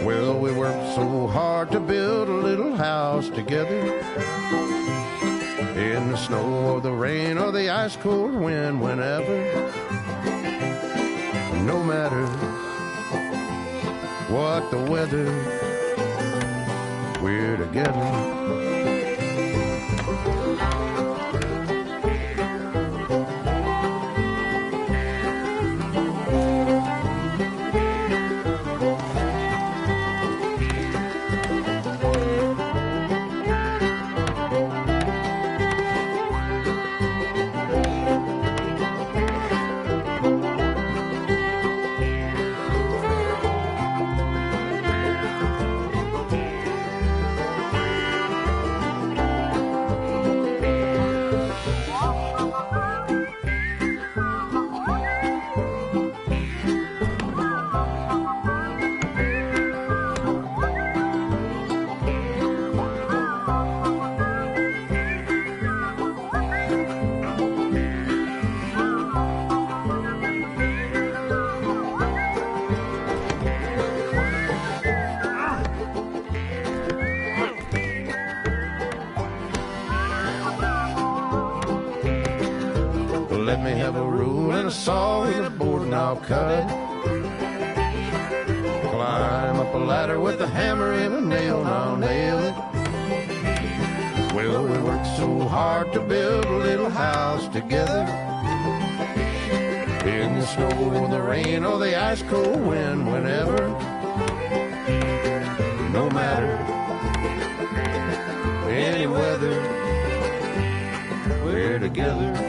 Well, we worked so hard to build a little house together. In the snow or the rain or the ice cold wind, whenever. No matter what the weather, we're together. Let me have a rule and a saw and a board and I'll cut it. Climb up a ladder with a hammer and a nail and I'll nail it. Well, we worked so hard to build a little house together. In the snow or the rain or the ice cold wind, whenever. No matter any weather, we're together.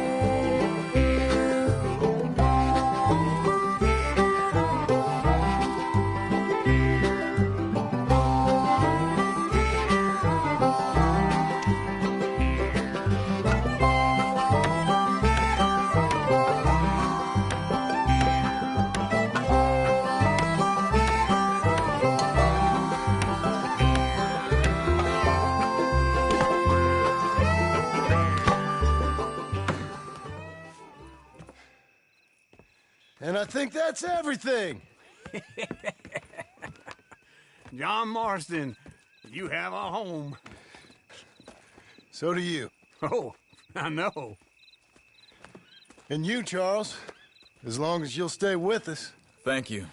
And I think that's everything. John Marston, you have a home. So do you. Oh, I know. And you, Charles, as long as you'll stay with us. Thank you.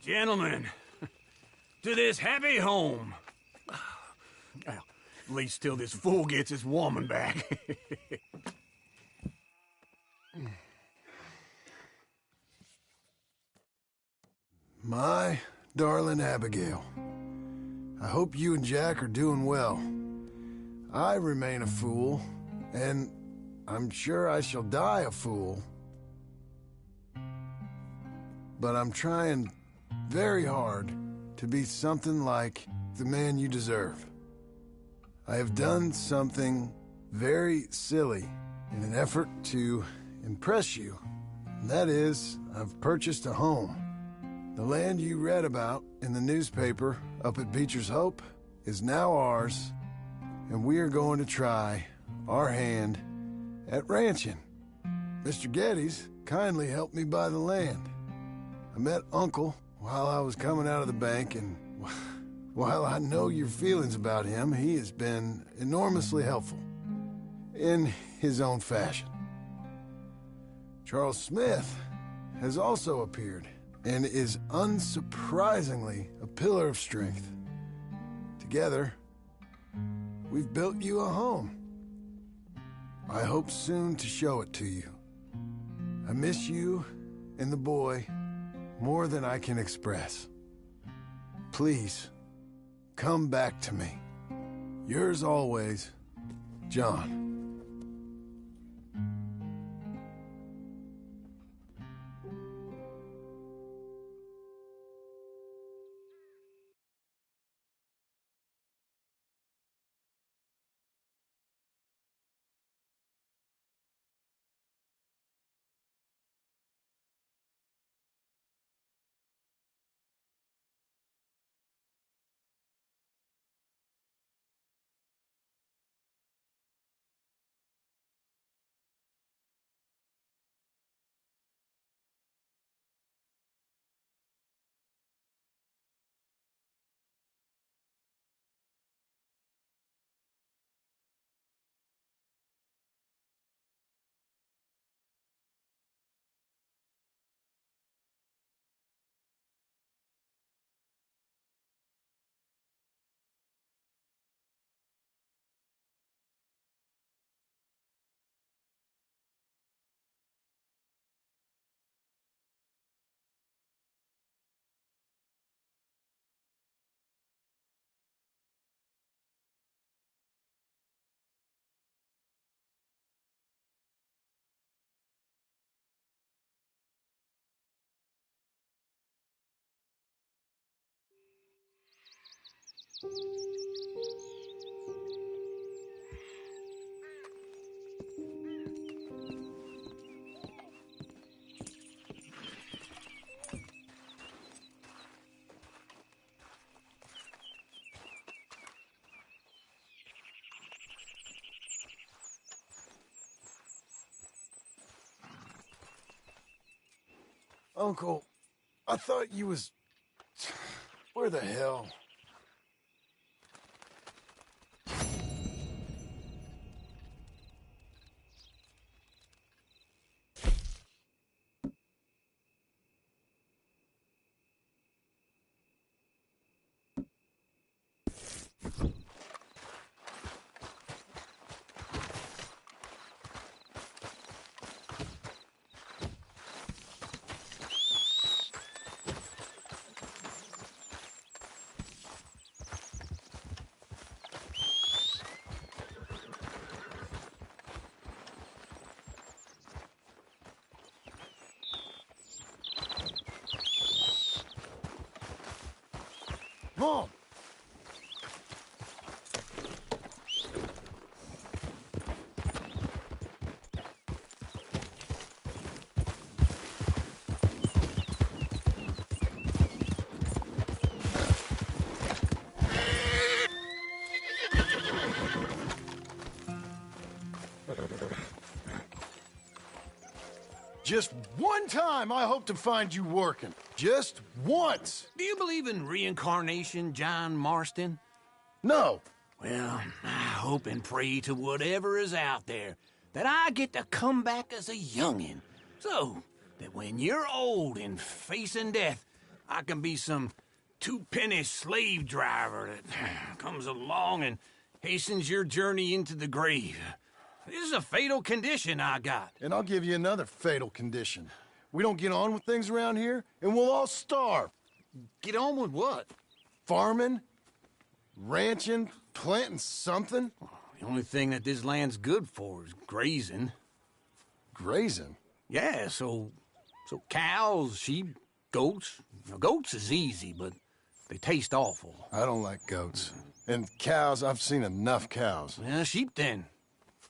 Gentlemen, to this happy home. Well, at least till this fool gets his woman back. My darling Abigail, I hope you and Jack are doing well. I remain a fool, and I'm sure I shall die a fool. But I'm trying very hard to be something like the man you deserve. I have done something very silly in an effort to impress you. And that is, I've purchased a home. The land you read about in the newspaper up at Beecher's Hope is now ours, and we are going to try our hand at ranching. Mr. Geddes kindly helped me buy the land. I met Uncle while I was coming out of the bank, and while I know your feelings about him, he has been enormously helpful in his own fashion. Charles Smith has also appeared and is unsurprisingly a pillar of strength. Together, we've built you a home. I hope soon to show it to you. I miss you and the boy more than I can express. Please, come back to me. Yours always, John. Uncle, I thought you was... Where the hell? Mom! Just one time I hope to find you working. Just once. Do you believe in reincarnation, John Marston? No. Well, I hope and pray to whatever is out there that I get to come back as a youngin', so that when you're old and facing death, I can be some two-penny slave driver that comes along and hastens your journey into the grave. This is a fatal condition I got. And I'll give you another fatal condition. We don't get on with things around here, and we'll all starve. Get on with what? Farming, ranching, planting something. The only thing that this land's good for is grazing. Grazing? Yeah, so cows, sheep, goats. Now, goats is easy, but they taste awful. I don't like goats. And cows, I've seen enough cows. Yeah, sheep then.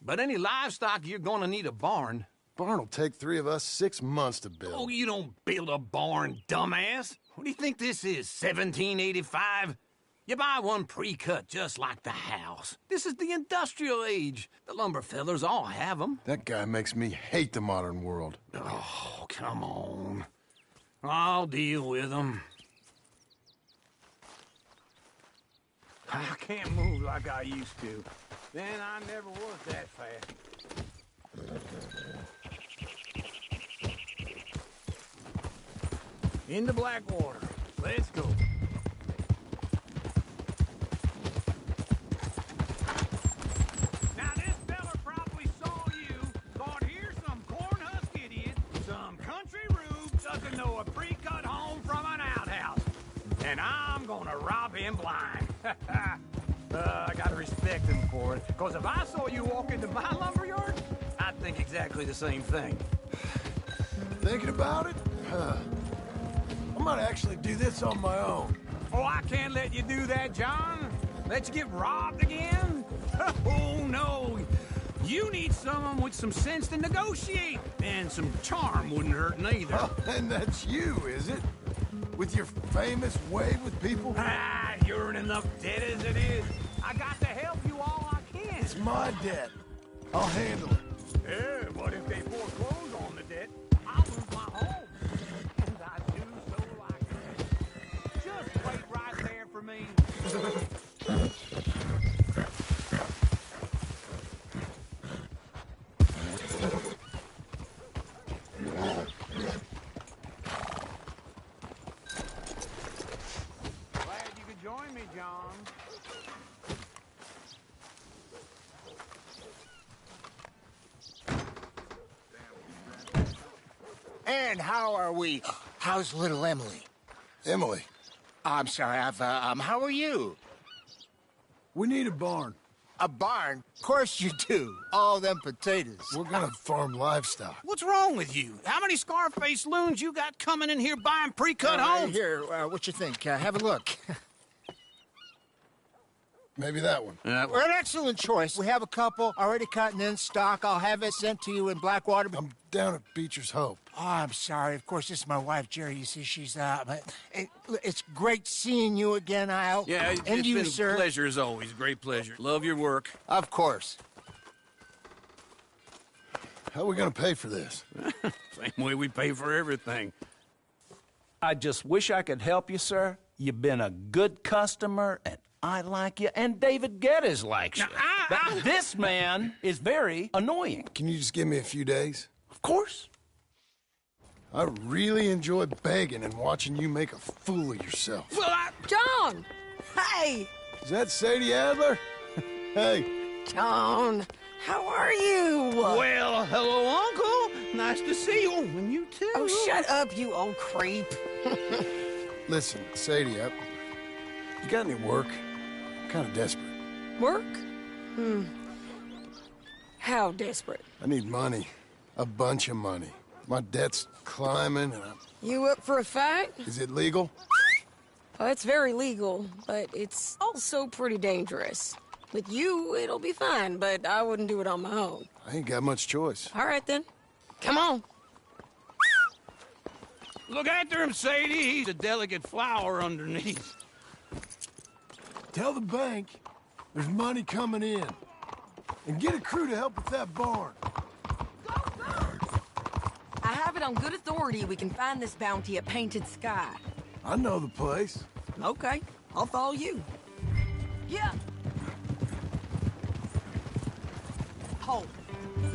But any livestock, you're gonna need a barn. Barn will take 3 of us 6 months to build. Oh, you don't build a barn, dumbass. What do you think this is, 1785? You buy one pre-cut just like the house. This is the industrial age. The lumber fellers all have them. That guy makes me hate the modern world. Oh, come on. I'll deal with them. I can't move like I used to. Then I never was that fast. Into Blackwater. Let's go. Now this fella probably saw you, thought here's some corn husk idiot, some country rube doesn't know a pre-cut home from an outhouse. And I'm gonna rob him blind. I gotta respect him for it, because if I saw you walk into my lumberyard, I'd think exactly the same thing. Thinking about it? I might actually do this on my own. Oh, I can't let you do that, John. Let you get robbed again? Oh, no. You need someone with some sense to negotiate, and some charm wouldn't hurt neither. Oh, and that's you, is it? With your famous way with people? Ah, you're in enough debt as it is. I got to help you all I can. It's my debt. I'll handle it. Yeah, but if they foreclose on the debt, I'll lose my home. And I do so like it. Just wait right there for me. Glad you could join me, John. And how are we? How's little Emily? Emily, I'm sorry, how are you? we need a barn. A barn? Of course you do. All them potatoes. We're gonna farm livestock. What's wrong with you? How many Scarface loons you got coming in here buying pre-cut homes? Here, what you think? Have a look. Maybe that one. We're an excellent choice. We have a couple already cut and in stock. I'll have it sent to you in Blackwater. I'm down at Beecher's Hope. Oh, I'm sorry. Of course, this is my wife, Jerry. You see, she's but it's great seeing you again, Al. Yeah, and it's you, been sir. a pleasure as always. Great pleasure. Love your work. Of course. How are we gonna pay for this? Same way we pay for everything. I just wish I could help you, sir. You've been a good customer, and I like you, and David Geddes likes you. But this man is very annoying. Can you just give me a few days? Of course. I really enjoy begging and watching you make a fool of yourself. Well, John! Hey! Is that Sadie Adler? Hey. John, how are you? Well, hello, Uncle. Nice to see you. And you too. Oh, shut up, you old creep. Listen, Sadie, you got any work? I'm kind of desperate. Work? How desperate? I need money. A bunch of money. My debt's climbing and You up for a fight? Is it legal? Well, it's very legal, but it's also pretty dangerous. With you, it'll be fine, but I wouldn't do it on my own. I ain't got much choice. All right, then. Come on. Look after him, Sadie. He's a delicate flower underneath. Tell the bank there's money coming in. And get a crew to help with that barn. I have it on good authority we can find this bounty at Painted Sky. I know the place. Okay, I'll follow you. Yeah. Hold.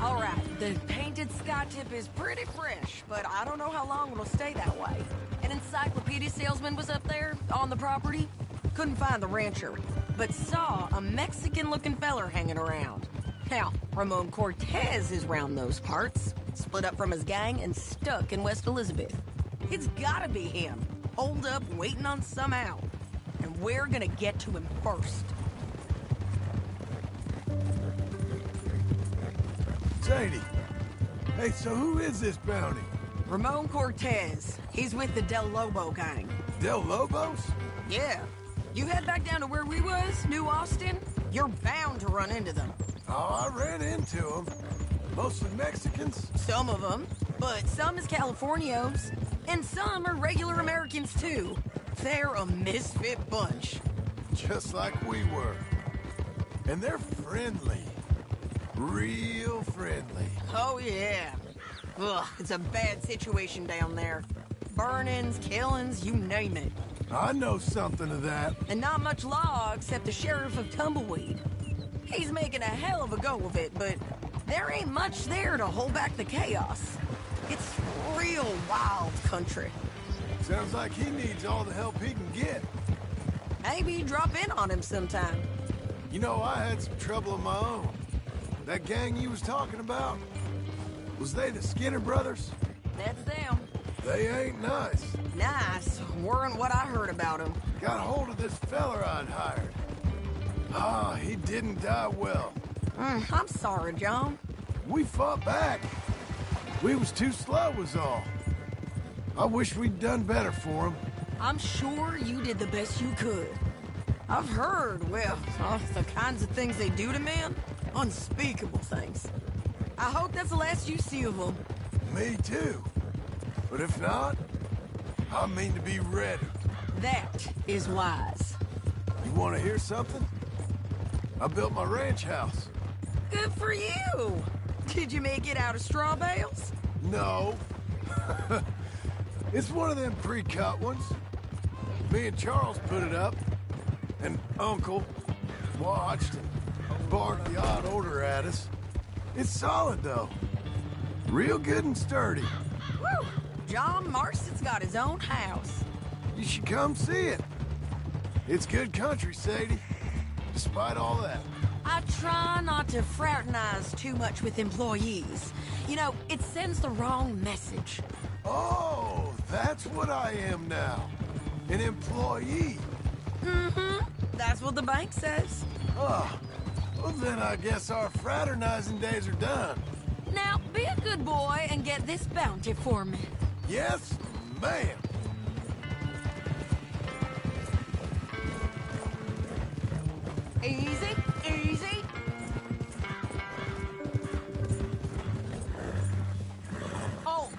All right, the Painted Sky tip is pretty fresh, but I don't know how long it'll stay that way. An encyclopedia salesman was up there on the property. Couldn't find the rancher, but saw a Mexican-looking feller hanging around. Now, Ramon Cortez is round those parts, split up from his gang and stuck in West Elizabeth. It's gotta be him, holed up waiting on some out. And we're gonna get to him first. Sadie. Hey, so who is this bounty? Ramon Cortez. He's with the Del Lobo gang. Del Lobos? Yeah. You head back down to where we was, New Austin, you're bound to run into them. Oh, I ran into them. Mostly Mexicans. Some of them, but some is Californios, and some are regular Americans too. They're a misfit bunch. Just like we were. And they're friendly. Real friendly. Oh yeah. Ugh, it's a bad situation down there. Burnings, killings, you name it. I know something of that. And not much law except the sheriff of Tumbleweed. He's making a hell of a go of it, but there ain't much there to hold back the chaos. It's real wild country. Sounds like he needs all the help he can get. Maybe drop in on him sometime. You know, I had some trouble of my own. That gang you was talking about, was they the Skinner brothers? That's them. They ain't nice. Nice. Weren't what I heard about him. Got hold of this feller I'd hired. Ah, he didn't die well. I'm sorry, John. We fought back. We was too slow was all. I wish we'd done better for him. I'm sure you did the best you could. I've heard, well, the kinds of things they do to men. Unspeakable things. I hope that's the last you see of them. Me too. But if not, I mean to be ready. That is wise. You want to hear something? I built my ranch house. Good for you. Did you make it out of straw bales? No. It's one of them pre-cut ones. Me and Charles put it up, and Uncle watched and barked the odd order at us. It's solid, though. Real good and sturdy. Woo! John Marston's got his own house. You should come see it. It's good country, Sadie. Despite all that. I try not to fraternize too much with employees. You know, it sends the wrong message. Oh, that's what I am now. An employee. Mm-hmm. That's what the bank says. Oh, well then I guess our fraternizing days are done. Now, be a good boy and get this bounty for me. Yes, ma'am. Easy, easy. Oh.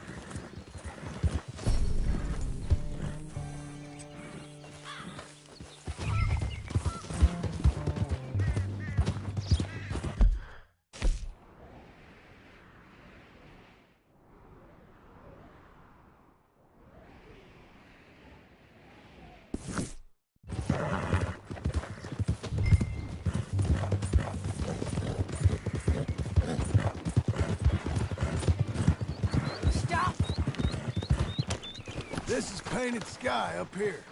painted sky up here.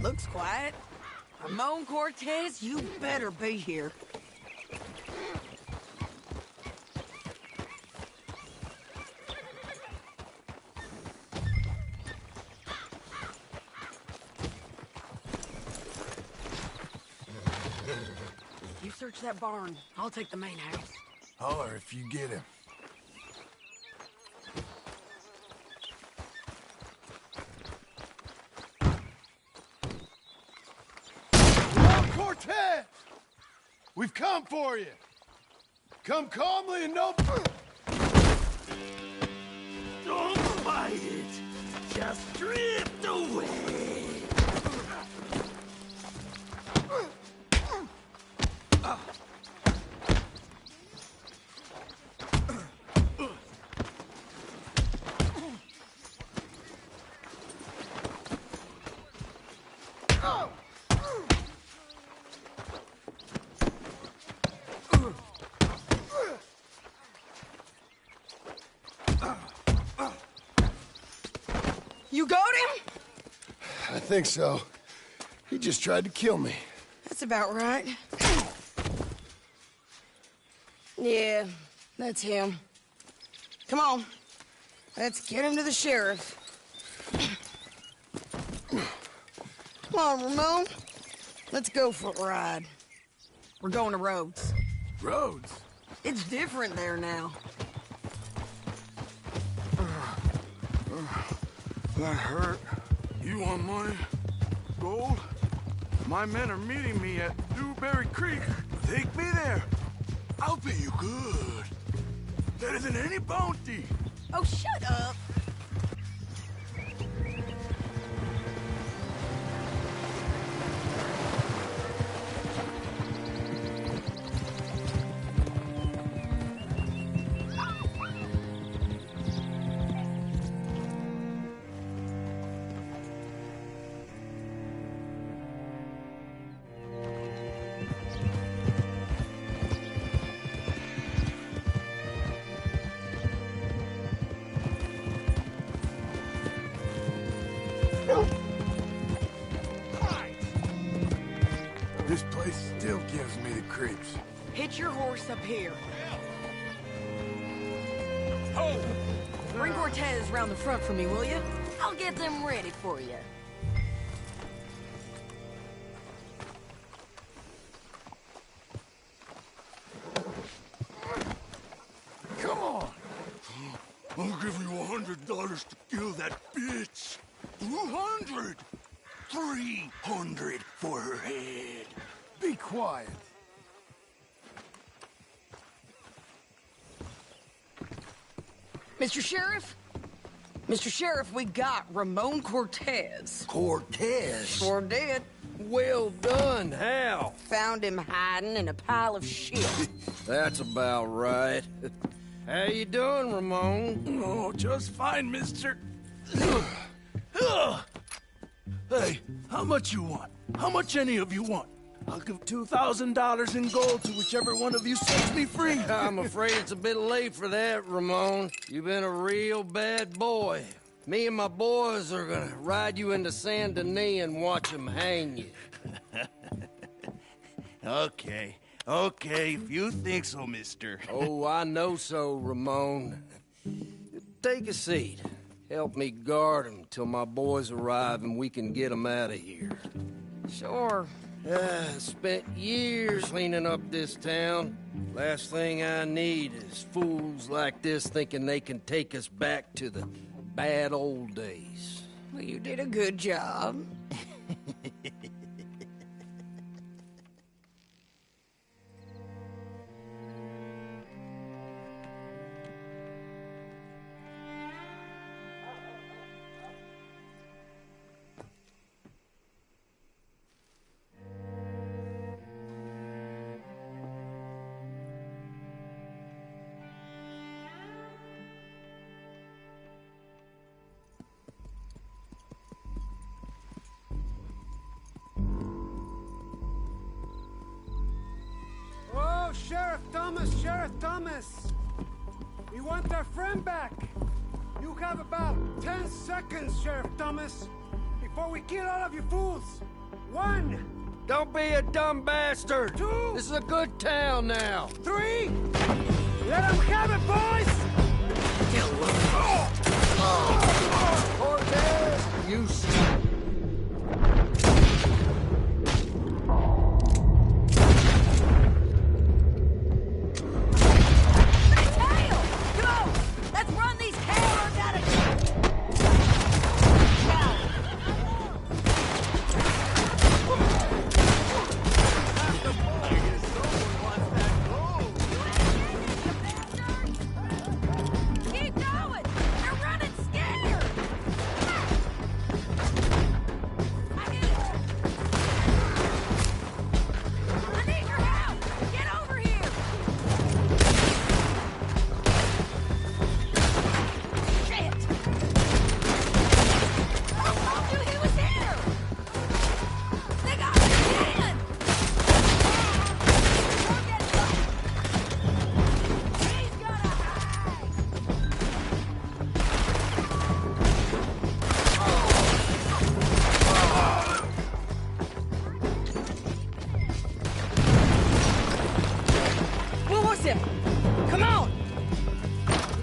Looks quiet. Ramon Cortez, you better be here. You search that barn. I'll take the main house. Holler if you get him. Cortez! We've come for you. Come calmly and no... Don't fight it. Just drift away. You got him? I think so. He just tried to kill me. That's about right. Yeah, that's him. Come on. Let's get him to the sheriff. Come on, Ramon. Let's go for a ride. We're going to Rhodes. Rhodes? It's different there now. That hurt. You want money? Gold? My men are meeting me at Dewberry Creek. Take me there. I'll pay you good. Better than any bounty. Oh, shut up. This place still gives me the creeps. Hitch your horse up here. Oh! Bring Cortez round the front for me, will you? I'll get them ready for you. Come on! I'll give you $100 to kill that bitch. 200! 300 for her head. Be quiet. Mr. Sheriff? Mr. Sheriff, we got Ramon Cortez. Cortez? Sure did. Well done, Hal. Found him hiding in a pile of shit. That's about right. How you doing, Ramon? Oh, just fine, mister. Hey, how much you want? How much any of you want? I'll give $2,000 in gold to whichever one of you sets me free. I'm afraid it's a bit late for that, Ramon. You've been a real bad boy. Me and my boys are gonna ride you into Saint Denis and watch them hang you. Okay, if you think so, mister. Oh, I know so, Ramon. Take a seat. Help me guard them till my boys arrive and we can get them out of here. Sure. Spent years cleaning up this town. Last thing I need is fools like this thinking they can take us back to the bad old days. Well, you did a good job. Sheriff Thomas! We want our friend back! You have about 10 seconds, Sheriff Thomas! before we kill all of you fools. 1, Don't be a dumb bastard. 2, This is a good town now. 3. Let them have it, boys. Cortez, you Come on! Let's run these cowards out of here! Keep going! They're running scared! I need your help! Get over here! Shit! I told you he was here! They got me again! He's gonna hide! What was it? Come on!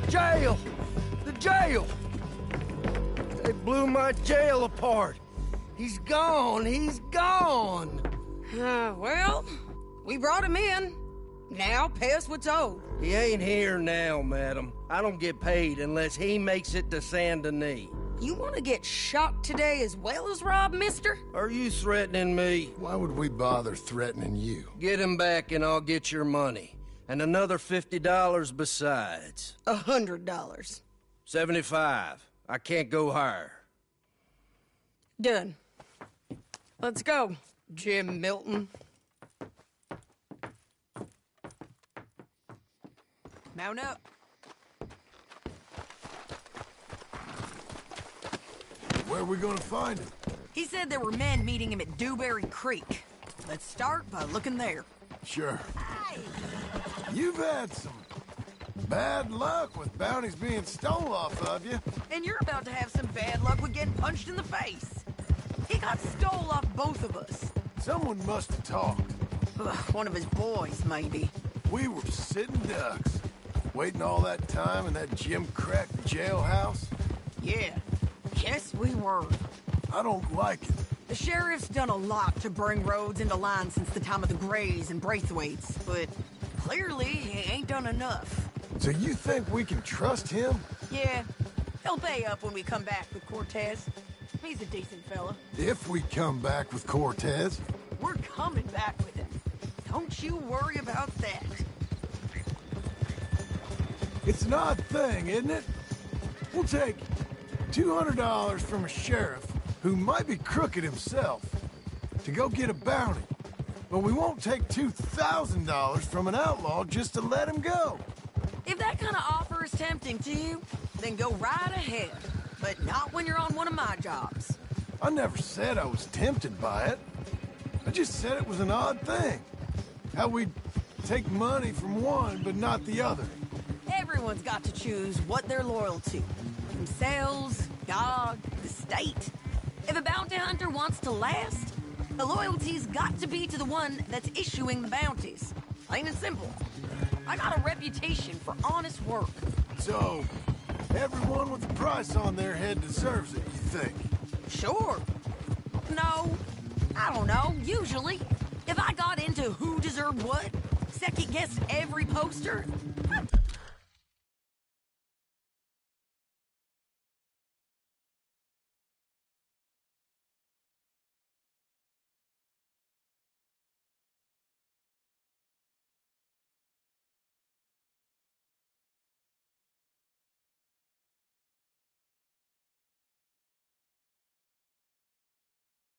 jail! The jail! They blew my jail apart. He's gone. He's gone. Well, we brought him in. Now pay us what's owed. He ain't here now, madam. I don't get paid unless he makes it to Saint Denis. You want to get shot today as well as rob, mister? Are you threatening me? Why would we bother threatening you? Get him back and I'll get your money. And another $50 besides. $100. 75. I can't go higher. Done. Let's go, Jim Milton. Mount up. Where are we gonna find him? He said there were men meeting him at Dewberry Creek. Let's start by looking there. Sure. You've had some bad luck with bounties being stole off of you. And you're about to have some bad luck with getting punched in the face. He got stole off both of us. Someone must have talked. Ugh, one of his boys, maybe. We were sitting ducks, waiting all that time in that gim-crack jailhouse. Yeah. Yes, we were. I don't like it. The sheriff's done a lot to bring roads into line since the time of the Grays and Braithwaites, but clearly he ain't done enough. So you think we can trust him? Yeah, he'll pay up when we come back with Cortez. He's a decent fella. If we come back with Cortez. We're coming back with him. Don't you worry about that. It's an odd thing, isn't it? We'll take $200 from a sheriff who might be crooked himself to go get a bounty. But we won't take $2,000 from an outlaw just to let him go. If that kind of offer is tempting to you, then go right ahead. But not when you're on one of my jobs. I never said I was tempted by it. I just said it was an odd thing. How we'd take money from one but not the other. Everyone's got to choose what they're loyal to. Themselves, God, the state. If a bounty hunter wants to last, the loyalty's got to be to the one that's issuing the bounties. Plain and simple. I got a reputation for honest work. So, everyone with a price on their head deserves it, you think? Sure. No, I don't know, usually. If I got into who deserved what, second-guessed every poster, I'd